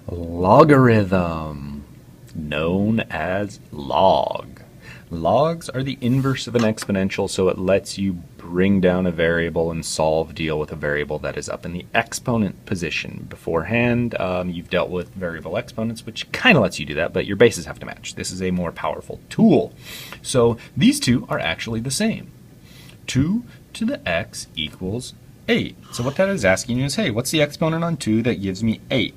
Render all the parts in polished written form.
Logarithm, known as log. Logs are the inverse of an exponential, so it lets you bring down a variable and deal with a variable that is up in the exponent position. Beforehand, you've dealt with variable exponents, which kind of lets you do that, but your bases have to match. This is a more powerful tool. So these two are actually the same. 2 to the x equals 8. So what that is asking you is, hey, what's the exponent on 2 that gives me 8?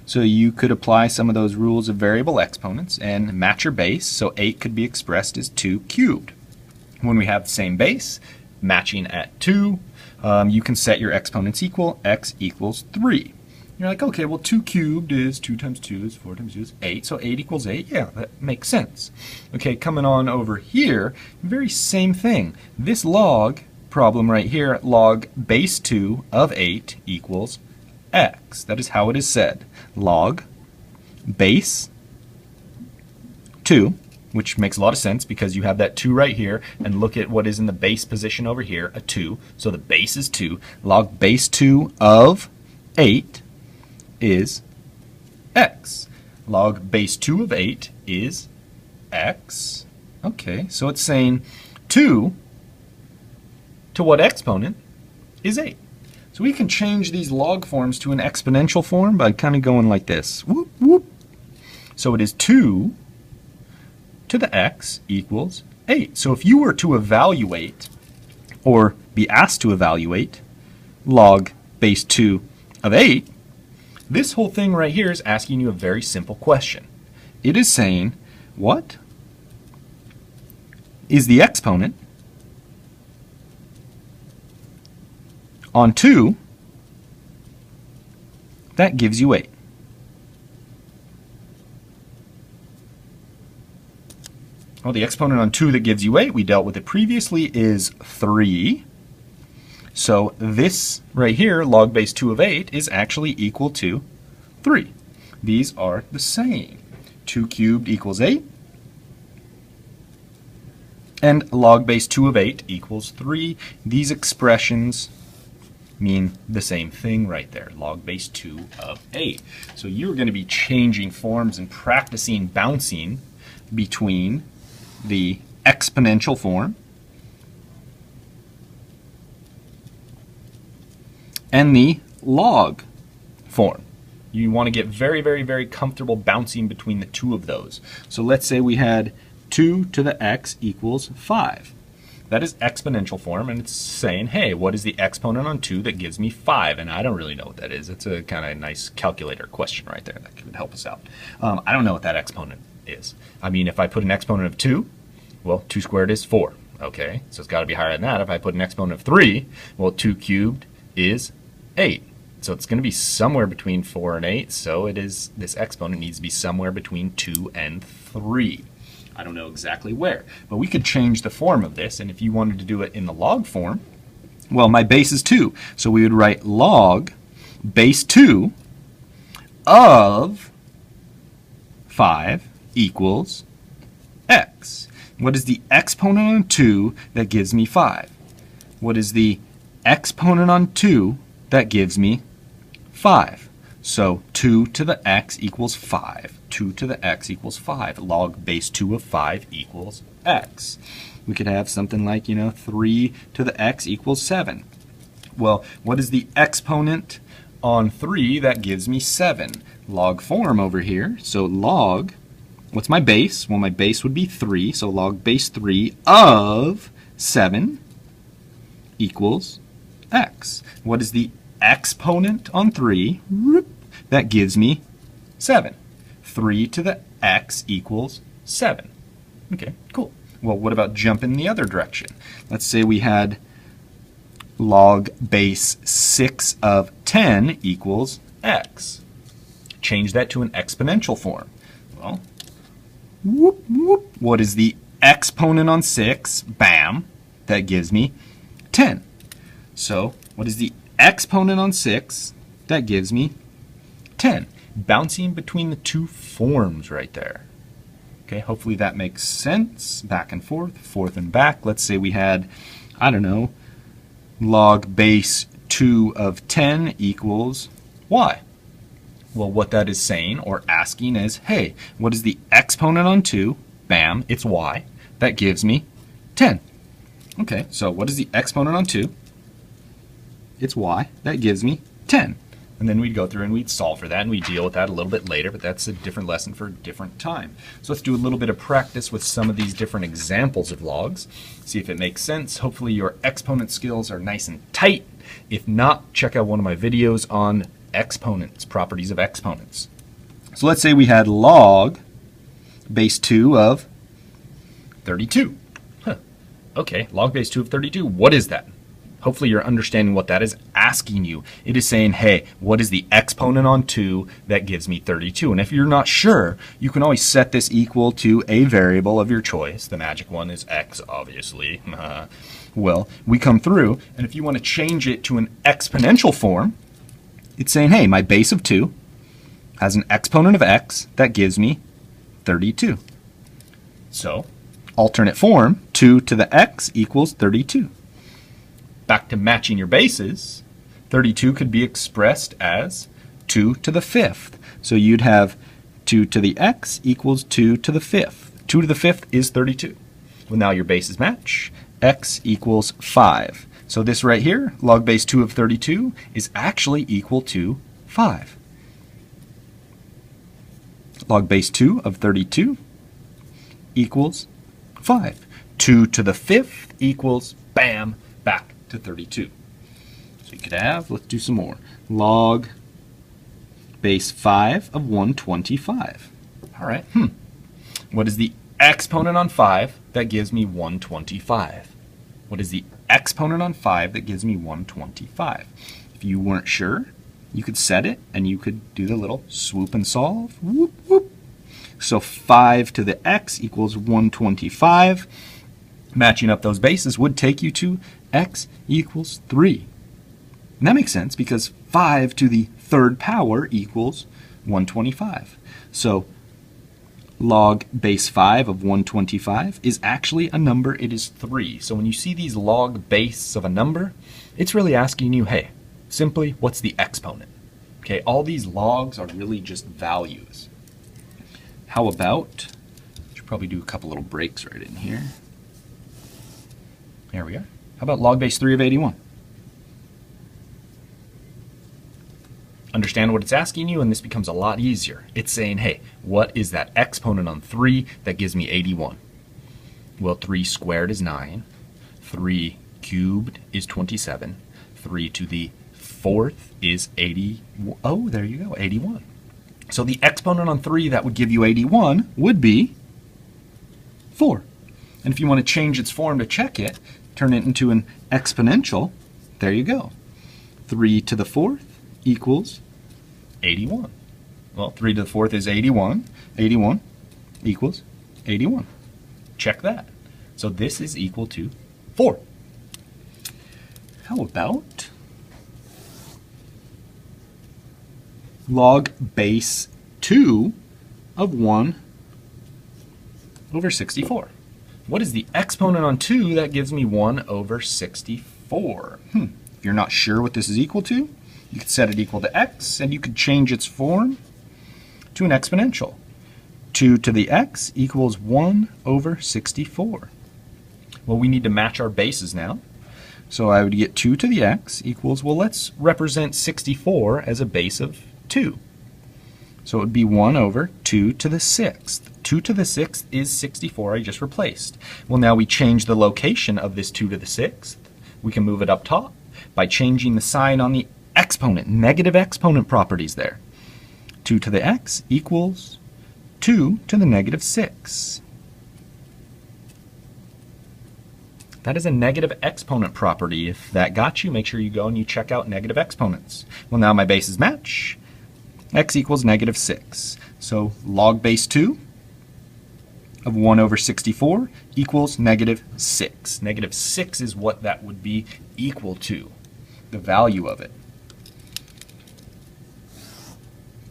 So you could apply some of those rules of variable exponents and match your base. So 8 could be expressed as 2 cubed. When we have the same base, matching at 2, you can set your exponents equal. X equals 3. You're like, okay, well 2 cubed is 2 times 2 is 4 times 2 is 8. So 8 equals 8. Yeah, that makes sense. Okay, coming on over here, very same thing. This log problem right here, log base 2 of 8 equals x. That is how it is said. Log base 2, which makes a lot of sense because you have that 2 right here, and look at what is in the base position over here, a 2. So the base is 2. Log base 2 of 8 is x. Log base 2 of 8 is x. Okay, so it's saying 2 to what exponent is 8. So we can change these log forms to an exponential form by kind of going like this. Whoop, whoop. So it is 2 to the x equals 8. So if you were to evaluate, or be asked to evaluate, log base 2 of 8, this whole thing right here is asking you a very simple question. It is saying, what is the exponent on 2 that gives you 8? Well, the exponent on 2 that gives you 8, we dealt with it previously, is 3. So this right here, log base 2 of 8, is actually equal to 3. These are the same. 2 cubed equals 8. And log base 2 of 8 equals 3. These expressions mean the same thing right there, log base 2 of 8. So you're going to be changing forms and practicing bouncing between the exponential form and the log form. You want to get very, very, very comfortable bouncing between the two of those. So let's say we had 2 to the x equals 5. That is exponential form, and it's saying, hey, what is the exponent on 2 that gives me 5? And I don't really know what that is. It's a kind of nice calculator question right there that could help us out. I don't know what that exponent is. I mean, if I put an exponent of 2, well, 2 squared is 4. Okay, so it's got to be higher than that. If I put an exponent of 3, well, 2 cubed is 8. So it's going to be somewhere between 4 and 8. So it is, this exponent needs to be somewhere between 2 and 3. I don't know exactly where, but we could change the form of this, and if you wanted to do it in the log form, well, my base is 2, so we would write log base 2 of 5 equals x. What is the exponent on 2 that gives me 5? What is the exponent on 2 that gives me 5? So 2 to the x equals 5. 2 to the x equals 5. Log base 2 of 5 equals x. We could have something like, 3 to the x equals 7. Well, what is the exponent on 3 that gives me 7? Log form over here. So log, what's my base? Well, my base would be 3. So log base 3 of 7 equals x. What is the exponent on 3? That gives me 7. 3 to the x equals 7. Okay, cool. Well, what about jumping the other direction? Let's say we had log base 6 of 10 equals x. Change that to an exponential form. Well, whoop, whoop. What is the exponent on 6? Bam. That gives me 10. So, what is the exponent on 6? That gives me 10. Bouncing between the two forms right there. Okay, hopefully that makes sense. Back and forth and back. Let's say we had, I don't know, log base 2 of 10 equals y. Well, what that is saying or asking is, hey, what is the exponent on 2? Bam, it's y. That gives me 10. Okay, so what is the exponent on 2? It's y. That gives me 10. And then we'd go through and we'd solve for that, and we'd deal with that a little bit later, but that's a different lesson for a different time. So let's do a little bit of practice with some of these different examples of logs, see if it makes sense. Hopefully your exponent skills are nice and tight. If not, check out one of my videos on exponents, properties of exponents. So let's say we had log base 2 of 32. Okay, log base 2 of 32. What is that? Hopefully you're understanding what that is asking you. It is saying, hey, what is the exponent on 2 that gives me 32? And if you're not sure, you can always set this equal to a variable of your choice. The magic one is x, obviously. Well, we come through, and if you want to change it to an exponential form, it's saying, hey, my base of 2 has an exponent of x that gives me 32. So, alternate form, 2 to the x equals 32. Back to matching your bases, 32 could be expressed as 2 to the 5th. So you'd have 2 to the x equals 2 to the 5th. 2 to the 5th is 32. Well, now your bases match. X equals 5. So this right here, log base 2 of 32, is actually equal to 5. Log base 2 of 32 equals 5. 2 to the 5th equals, bam, back to 32. So you could have, let's do some more, log base 5 of 125. All right, What is the exponent on 5 that gives me 125? What is the exponent on 5 that gives me 125? If you weren't sure, you could set it and you could do the little swoop and solve. Whoop, whoop. So 5 to the x equals 125. Matching up those bases would take you to x equals 3. And that makes sense because 5 to the 3rd power equals 125. So log base 5 of 125 is actually a number. It is 3. So when you see these log base of a number, it's really asking you, hey, simply, what's the exponent? Okay, all these logs are really just values. How about, should probably do a couple little breaks right in here. There we are. How about log base 3 of 81? Understand what it's asking you, and this becomes a lot easier. It's saying, hey, what is that exponent on 3 that gives me 81? Well, 3 squared is 9. 3 cubed is 27. 3 to the 4th is 80. Oh, there you go, 81. So the exponent on 3 that would give you 81 would be 4. And if you want to change its form to check it, turn it into an exponential, there you go. 3 to the 4th equals 81. Well, 3 to the 4th is 81. 81 equals 81. Check that. So this is equal to 4. How about log base 2 of 1 over 64? What is the exponent on 2 that gives me 1 over 64? If you're not sure what this is equal to, you could set it equal to x, and you could change its form to an exponential. 2 to the x equals 1 over 64. Well, we need to match our bases now. So I would get 2 to the x equals, well, let's represent 64 as a base of 2. So it would be 1 over 2 to the 6th. 2 to the 6th is 64, I just replaced. Well, now we change the location of this 2 to the 6th. We can move it up top by changing the sign on the exponent, negative exponent properties there. 2 to the x equals 2 to the negative 6. That is a negative exponent property. If that got you, make sure you go and you check out negative exponents. Well, now my bases match. X equals negative 6. So log base 2 of 1 over 64 equals negative 6. Negative 6 is what that would be equal to, the value of it.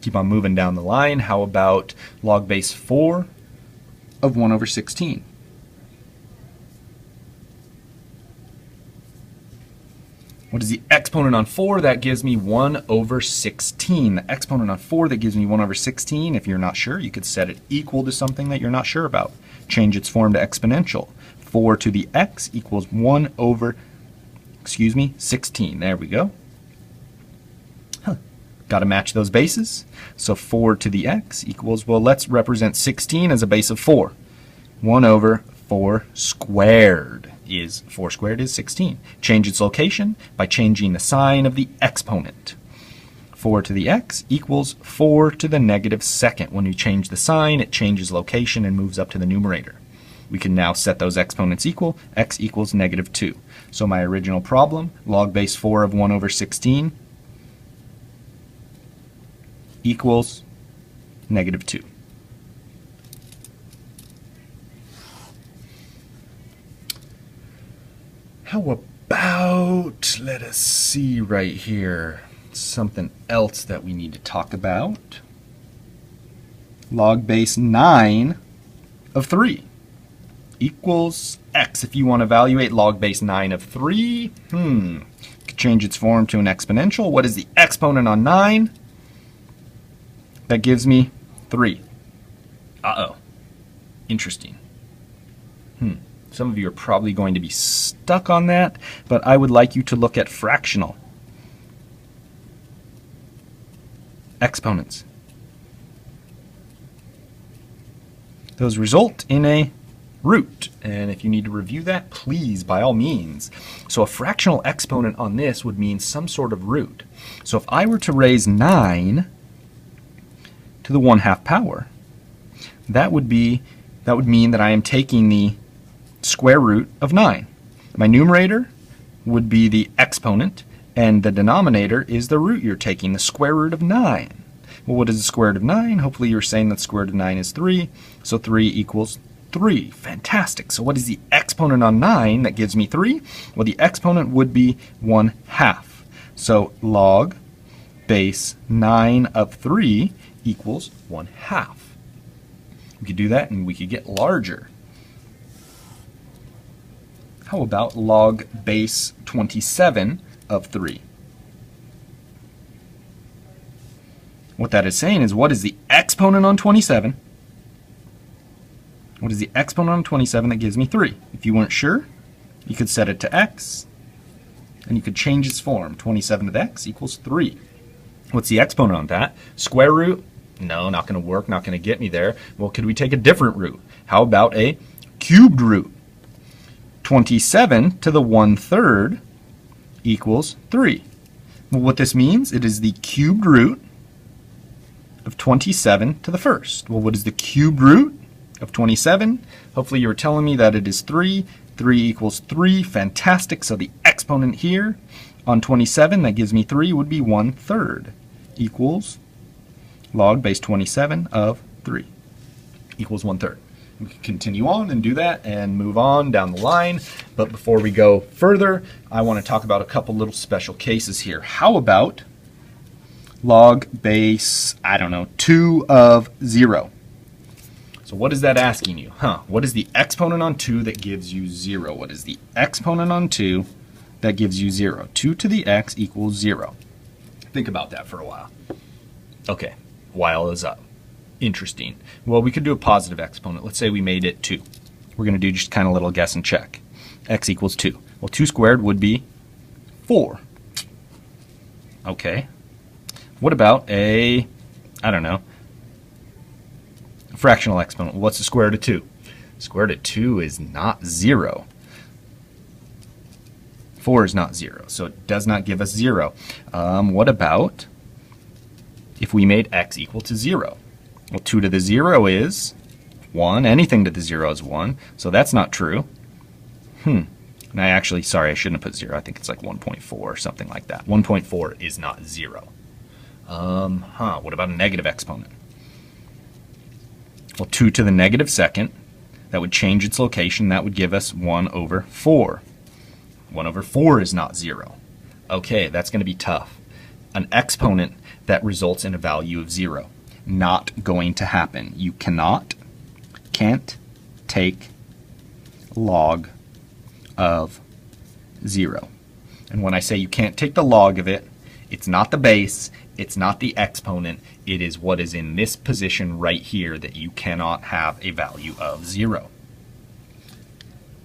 Keep on moving down the line. How about log base 4 of 1 over 16? What is the exponent on 4? That gives me 1 over 16. The exponent on 4 that gives me 1 over 16, if you're not sure, you could set it equal to something that you're not sure about. Change its form to exponential. 4 to the x equals 1 over, 16. There we go. Got to match those bases. So 4 to the x equals, well, let's represent 16 as a base of 4. 1 over 4 squared is 4 squared is 16. Change its location by changing the sign of the exponent. 4 to the x equals 4 to the negative second. When you change the sign, it changes location and moves up to the numerator. We can now set those exponents equal. X equals negative 2. So my original problem, log base 4 of 1 over 16, equals negative 2. How about, let us see right here, something else that we need to talk about. Log base 9 of 3 equals x. If you want to evaluate log base 9 of 3, could change its form to an exponential. What is the exponent on 9? That gives me 3. Uh-oh. Interesting. Some of you are probably going to be stuck on that, but I would like you to look at fractional exponents. Those result in a root, and if you need to review that, please, by all means. So a fractional exponent on this would mean some sort of root. So if I were to raise 9 to the 1/2 power, that would mean that I am taking the square root of 9. My numerator would be the exponent, and the denominator is the root you're taking, the square root of 9. Well, what is the square root of 9? Hopefully you're saying that the square root of 9 is 3, so 3 equals 3. Fantastic. So what is the exponent on 9 that gives me 3? Well, the exponent would be 1/2. So log base 9 of 3 equals 1/2. We could do that and we could get larger. How about log base 27 of 3? What that is saying is, what is the exponent on 27? What is the exponent on 27 that gives me 3? If you weren't sure, you could set it to x, and you could change its form. 27 to the x equals 3. What's the exponent on that? Square root? No, not going to work, not going to get me there. Well, could we take a different root? How about a cubed root? 27 to the 1/3 equals 3. Well, what this means, it is the cubed root of 27 to the 1st. Well, what is the cubed root of 27? Hopefully you were telling me that it is 3. 3 equals 3. Fantastic. So the exponent here on 27 that gives me 3 would be 1/3 equals log base 27 of 3 equals 1/3. We can continue on and do that and move on down the line. But before we go further, I want to talk about a couple little special cases here. How about log base, 2 of 0? So what is that asking you? What is the exponent on 2 that gives you 0? What is the exponent on 2 that gives you 0? 2 to the x equals 0. Think about that for a while. Okay, while is up. Interesting. Well, we could do a positive exponent. Let's say we made it 2. We're going to do just kind of a little guess and check. X equals 2. Well, 2 squared would be 4. Okay. What about a, fractional exponent? What's the square root of 2? Square root of 2 is not 0. 4 is not 0, so it does not give us 0. What about if we made x equal to 0? Well, 2 to the 0 is 1. Anything to the 0 is 1, so that's not true. And I actually, sorry, I shouldn't have put 0. I think it's like 1.4 or something like that. 1.4 is not 0. What about a negative exponent? Well, 2 to the negative second, that would change its location. That would give us 1 over 4. 1 over 4 is not 0. Okay, that's going to be tough. An exponent that results in a value of 0. Not going to happen. You can't take log of 0. And when I say you can't take the log of it, it's not the base, it's not the exponent, it is what is in this position right here that you cannot have a value of 0.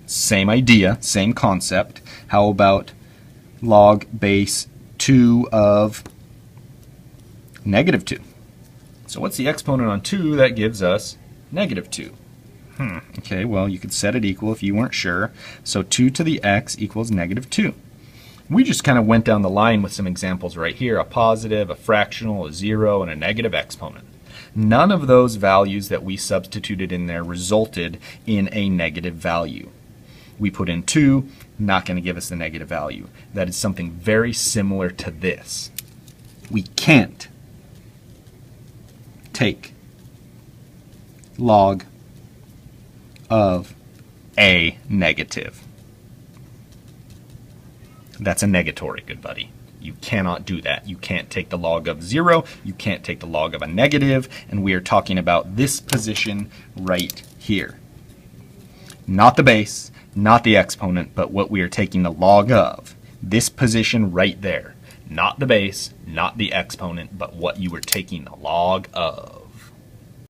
Same idea, same concept. How about log base 2 of negative 2? So what's the exponent on 2 that gives us negative 2? Okay, well, you could set it equal if you weren't sure. So 2 to the x equals negative 2. We just kind of went down the line with some examples right here, a positive, a fractional, a 0, and a negative exponent. None of those values that we substituted in there resulted in a negative value. We put in 2, not going to give us the negative value. That is something very similar to this. We can't take log of a negative. That's a negatory, good buddy. You cannot do that. You can't take the log of 0, you can't take the log of a negative, and we are talking about this position right here. Not the base, not the exponent, but what we are taking the log of. This position right there. Not the base, not the exponent, but what you were taking the log of.